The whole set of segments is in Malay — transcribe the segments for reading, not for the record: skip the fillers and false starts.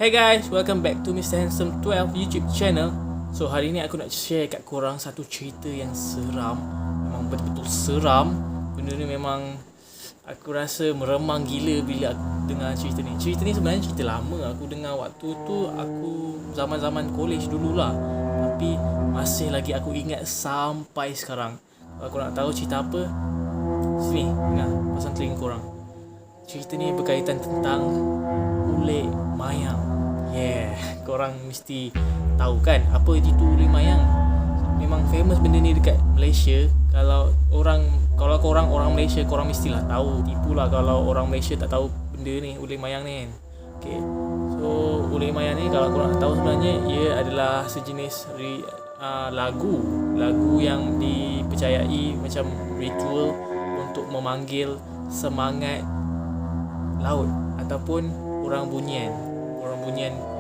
Hi guys, welcome back to Mr. Handsome 12 YouTube channel. So hari ni aku nak share kat korang satu cerita yang seram. Memang betul-betul seram. Benda ni memang aku rasa meremang gila bila aku dengar cerita ni. Cerita ni sebenarnya cerita lama. Aku dengar waktu tu aku zaman-zaman college dululah. Tapi masih lagi aku ingat sampai sekarang. Kalau korang nak tahu cerita apa, sini, dengar, pasang telinga korang. Cerita ni berkaitan tentang ulik mayang. Yeah, korang mesti tahu kan apa itu ulik mayang. Memang famous benda ni dekat Malaysia. Kalau korang orang Malaysia, korang mestilah tahu. Tipulah kalau orang Malaysia tak tahu benda ni, ulik mayang ni kan. Okay, so ulik mayang ni kalau korang nak tahu sebenarnya ia adalah sejenis lagu yang dipercayai macam ritual untuk memanggil semangat laut ataupun orang bunyian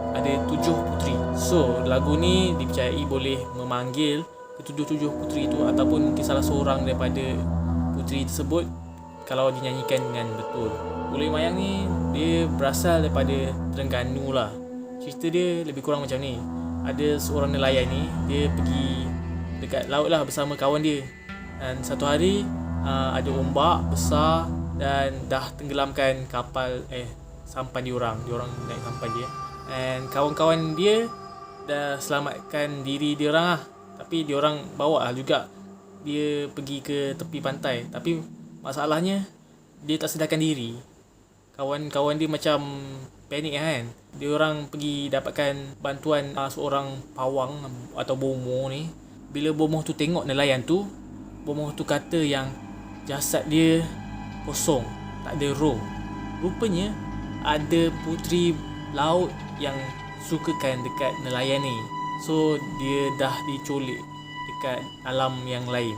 ada 7 puteri. So lagu ni dipercayai boleh memanggil ketujuh puteri itu ataupun mungkin salah seorang daripada puteri tersebut kalau dinyanyikan dengan betul. Ulik mayang ni dia berasal daripada Terengganu lah. Cerita dia lebih kurang macam ni. Ada seorang nelayan ni, dia pergi dekat laut lah bersama kawan dia. Dan satu hari ada ombak besar dan dah tenggelamkan kapal sampan diorang naik sampan dia. And kawan-kawan dia dah selamatkan diri diorang lah. Tapi diorang bawa lah juga dia pergi ke tepi pantai. Tapi masalahnya dia tak sedarkan diri. Kawan-kawan dia macam panik kan. Diorang pergi dapatkan bantuan seorang pawang atau bomoh ni. Bila bomoh tu tengok nelayan tu, bomoh tu kata yang jasad dia kosong, tak ada roh. Rupanya ada puteri laut yang sukakan dekat nelayan ni. So dia dah diculik dekat alam yang lain.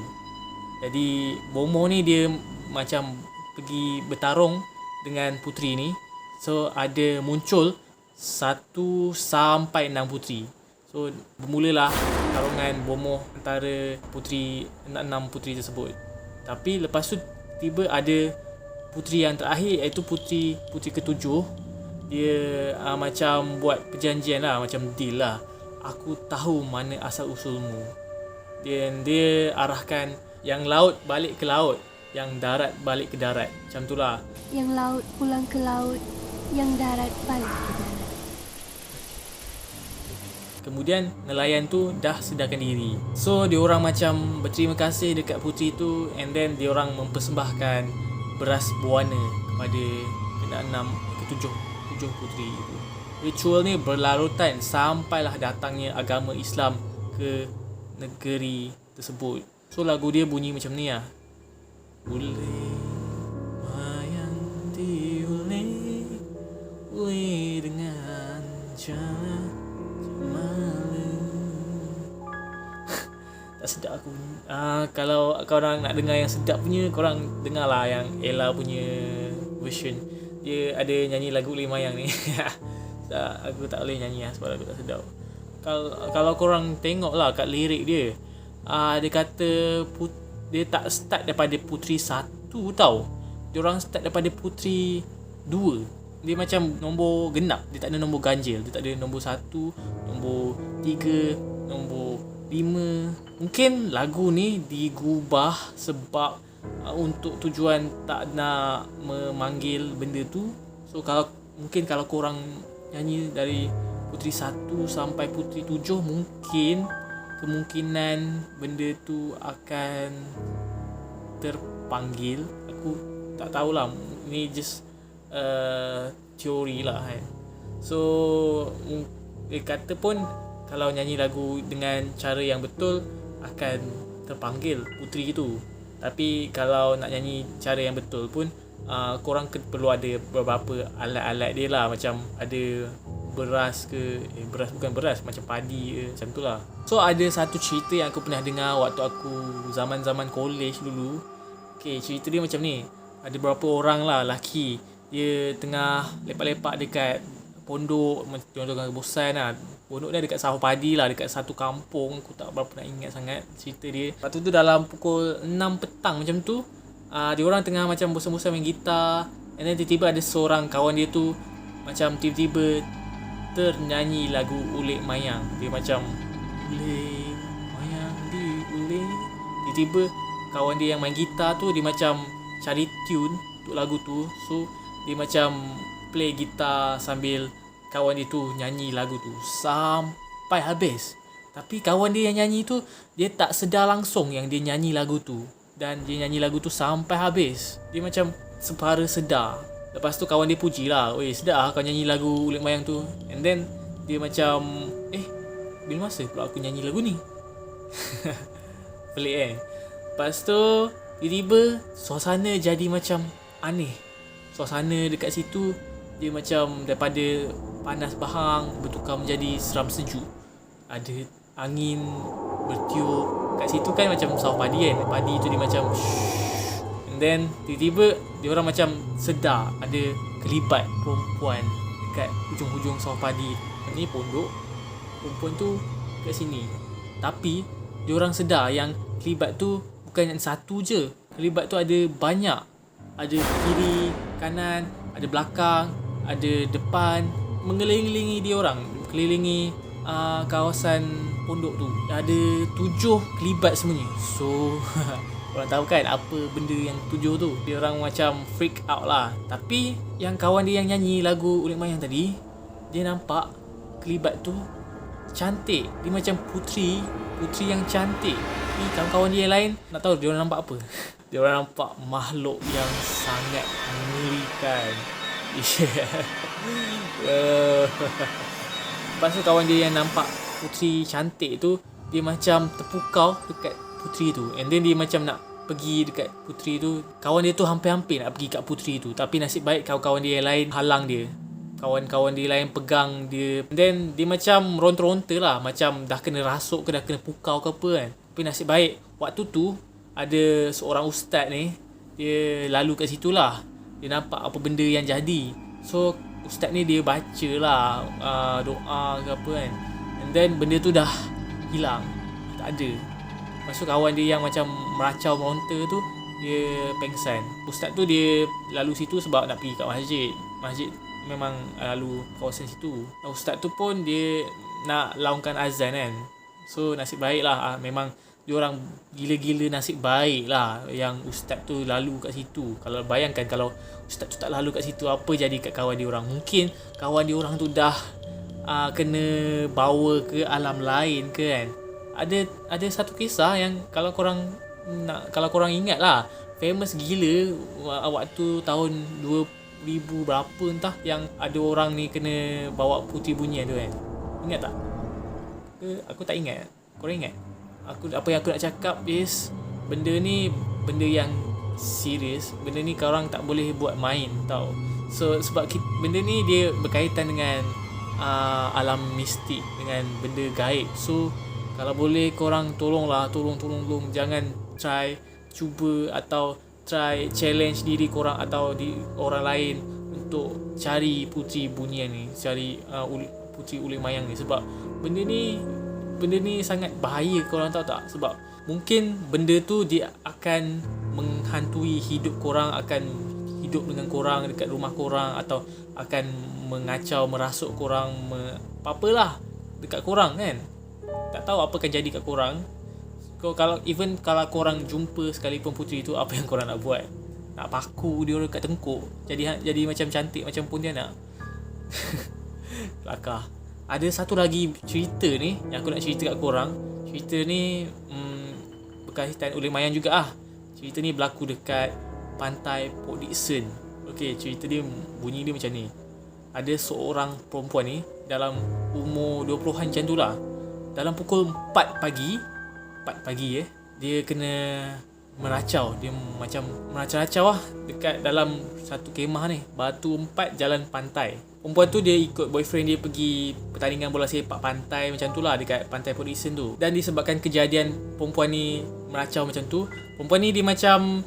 Jadi bomoh ni dia macam pergi bertarung dengan puteri ni. So ada muncul 1 sampai 6 puteri. So bermulalah pertarungan bomoh antara 6 puteri tersebut. Tapi lepas tu tiba ada puteri yang terakhir, iaitu puteri ke-7. Dia macam buat perjanjian lah, macam deal lah. Aku tahu mana asal usulmu. Dan dia arahkan yang laut balik ke laut, yang darat balik ke darat. Macam tu lah. Yang laut pulang ke laut, yang darat balik ke darat. Kemudian nelayan tu dah sedarkan diri. So diorang macam berterima kasih dekat puteri tu. And then diorang mempersembahkan beras buana kepada ke-7 puteri itu. Ritual ni berlarutan sampailah datangnya agama Islam ke negeri tersebut. So lagu dia bunyi macam ni lah. Ulik mayang diulik, ulik dengan cara tak sedap aku. Kalau korang nak dengar yang sedap punya, korang dengar lah yang Ella punya version. Dia ada nyanyi lagu ulik mayang ni. Aku tak boleh nyanyi lah sebab lagu tak sedap. Kalau korang tengok lah kat lirik dia, dia kata dia tak start daripada puteri 1 tau. Diorang start daripada puteri 2. Dia macam nombor genap. Dia tak ada nombor ganjil. Dia tak ada nombor 1, nombor 3, nombor 5. Mungkin lagu ni digubah sebab untuk tujuan tak nak memanggil benda tu. So mungkin kalau korang nyanyi dari puteri 1 sampai puteri 7, mungkin kemungkinan benda tu akan terpanggil. Aku tak tahulah. Ni just teori lah kan. So dia kata pun kalau nyanyi lagu dengan cara yang betul akan terpanggil puteri itu. Tapi kalau nak nyanyi cara yang betul pun korang perlu ada beberapa alat-alat dia lah. Macam ada beras ke bukan beras, macam padi ke, macam tu lah. So ada satu cerita yang aku pernah dengar waktu aku zaman-zaman college dulu. Okay, cerita dia macam ni. Ada beberapa orang lah lelaki, dia tengah lepak-lepak dekat pondok, contohkan bosan lah. Pondok dia dekat sawah padi lah, dekat satu kampung. Aku tak berapa nak ingat sangat cerita dia. Waktu tu dalam pukul 6 petang macam tu, dia orang tengah macam bosan-bosan main gitar. And then tiba-tiba ada seorang kawan dia tu macam tiba-tiba ternyanyi lagu Ulik Mayang. Dia macam Ulik Mayang di ulik. Tiba-tiba kawan dia yang main gitar tu, dia macam cari tune untuk lagu tu. So dia macam play gitar sambil kawan dia tu nyanyi lagu tu sampai habis. Tapi kawan dia yang nyanyi tu, dia tak sedar langsung yang dia nyanyi lagu tu. Dan dia nyanyi lagu tu sampai habis. Dia macam separa sedar. Lepas tu kawan dia puji lah, "Weh, sedar kau nyanyi lagu Ulik Mayang tu?" And then dia macam, bila masa pula aku nyanyi lagu ni? Pelik kan? Lepas tu tiba-tiba suasana jadi macam aneh. Suasana dekat situ dia macam daripada panas bahang bertukar menjadi seram sejuk. Ada angin bertiup. Kat situ kan macam sawah padi kan. Padi tu dia macam and then tiba-tiba dia orang macam sedar ada kelibat perempuan dekat hujung-hujung sawah padi. Ni pondok, perempuan tu kat sini. Tapi dia orang sedar yang kelibat tu bukan yang satu je. Kelibat tu ada banyak. Ada kiri, kanan, ada belakang, ada depan, mengelilingi dia orang, kelilingi kawasan pondok tu. Ada 7 kelibat semuanya. So korang tahu kan apa benda yang 7 tu. Dia orang macam freak out lah. Tapi yang kawan dia yang nyanyi lagu Ulik Mayang tadi, dia nampak kelibat tu cantik. Dia macam puteri yang cantik. Ni kawan-kawan dia yang lain nak tahu dia orang nampak apa? Dia orang nampak makhluk yang sangat mengerikan. Lepas tu kawan dia yang nampak puteri cantik tu, dia macam terpukau dekat puteri tu. And then dia macam nak pergi dekat puteri tu. Kawan dia tu hampir-hampir nak pergi kat puteri tu. Tapi nasib baik kawan-kawan dia yang lain halang dia. Kawan-kawan dia lain pegang dia. And then dia macam ronta-ronta lah. Macam dah kena rasuk ke dah kena pukau ke apa kan. Tapi nasib baik waktu tu ada seorang ustaz ni, dia lalu kat situ lah. Dia nampak apa benda yang jadi. So ustaz ni dia baca lah doa ke apa kan. And then benda tu dah hilang, tak ada. Lepas tu kawan dia yang macam meracau meronta tu, dia pengsan. Ustaz tu dia lalu situ sebab nak pergi kat masjid. Masjid memang lalu kawasan situ. Ustaz tu pun dia nak laungkan azan kan. So nasib baik lah, memang diorang gila-gila nasib baik lah yang ustaz tu lalu kat situ. Kalau bayangkan kalau ustaz tu tak lalu kat situ, apa jadi kat kawan diorang? Mungkin kawan diorang tu dah kena bawa ke alam lain ke kan. Ada satu kisah yang kalau korang ingat lah, famous gila waktu tahun 2000 berapa entah, yang ada orang ni kena bawa putih bunyian tu kan. Ingat tak? Aku tak ingat. Korang ingat? Apa yang aku nak cakap is, benda ni benda yang serius. Benda ni korang tak boleh buat main tau. So sebab benda ni dia berkaitan dengan alam mistik, dengan benda gaib. So kalau boleh korang tolong jangan try cuba atau try challenge diri korang atau di orang lain untuk cari puteri bunyian ni, cari puteri Ulik Mayang ni. Sebab benda ni sangat bahaya, korang tahu tak? Sebab mungkin benda tu dia akan menghantui hidup korang, akan hidup dengan korang dekat rumah korang, atau akan mengacau, merasuk korang, apa-apalah dekat korang kan. Tak tahu apa akan jadi kat korang. Kalau korang jumpa sekalipun puteri tu, apa yang korang nak buat? Nak paku dia dekat tengkuk, jadi macam cantik macam pontianak. Kelakar. Ada satu lagi cerita ni yang aku nak cerita kat korang. Cerita ni berkaitan Ulik Mayang juga ah. Cerita ni berlaku dekat pantai Port Dickson. Okey, cerita dia bunyi dia macam ni. Ada seorang perempuan ni dalam umur 20-an macam tu lah. Dalam pukul 4 pagi dia kena meracau. Dia macam meracau-racau lah dekat dalam satu kemah ni, Batu 4 Jalan Pantai. Perempuan tu dia ikut boyfriend dia pergi pertandingan bola sepak pantai macam tu lah, dekat pantai Port Dickson tu. Dan disebabkan kejadian perempuan ni meracau macam tu, perempuan ni dia macam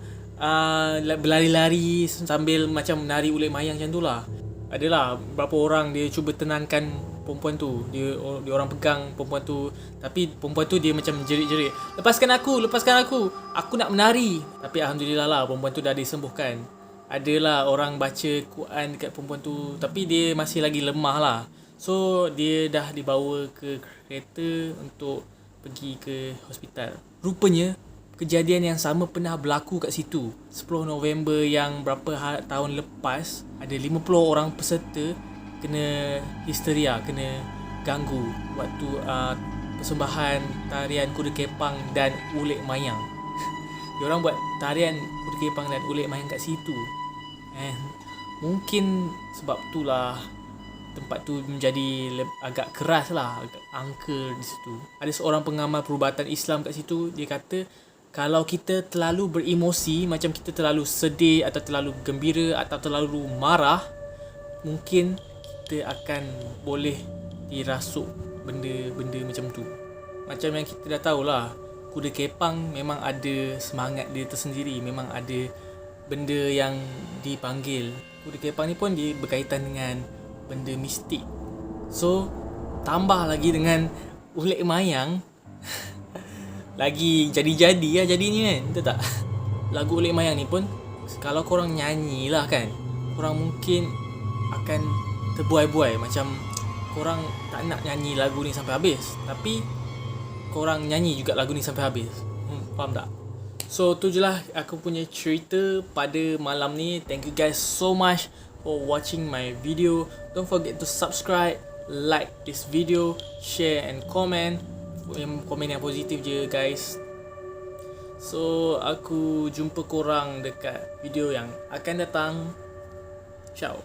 berlari-lari sambil macam menari Ulik Mayang macam tu lah. Adalah beberapa orang dia cuba tenangkan perempuan tu. Dia orang pegang perempuan tu, tapi perempuan tu dia macam jerit-jerit, lepaskan aku nak menari. Tapi alhamdulillah lah, perempuan tu dah disembuhkan. Adalah orang baca Quran dekat perempuan tu, tapi dia masih lagi lemah lah. So dia dah dibawa ke kereta untuk pergi ke hospital. Rupanya kejadian yang sama pernah berlaku kat situ. 10 November yang berapa tahun lepas, ada 50 orang peserta kena histeria, kena ganggu waktu persembahan tarian kuda kepang dan ulik mayang. Diorang buat tarian kuda kepang dan ulik mayang kat situ. And mungkin sebab itulah tempat tu menjadi agak keras lah, agak angker di situ. Ada seorang pengamal perubatan Islam kat situ, dia kata kalau kita terlalu beremosi, macam kita terlalu sedih atau terlalu gembira atau terlalu marah, mungkin kita akan boleh dirasuk benda-benda macam tu. Macam yang kita dah tahulah, kuda kepang memang ada semangat dia tersendiri, memang ada benda yang dipanggil. Kuda kepang ni pun dia berkaitan dengan benda mistik. So tambah lagi dengan ulik mayang lagi jadi-jadi lah jadinya kan, betul tak? Lagu ulik mayang ni pun kalau korang nyanyi lah kan, korang mungkin akan terbuai-buai, macam korang tak nak nyanyi lagu ni sampai habis, tapi korang nyanyi juga lagu ni sampai habis. Faham tak? So tu je lah aku punya cerita pada malam ni. Thank you guys so much for watching my video. Don't forget to subscribe, like this video, share and comment. Komen yang positif je guys. So aku jumpa korang dekat video yang akan datang. Ciao.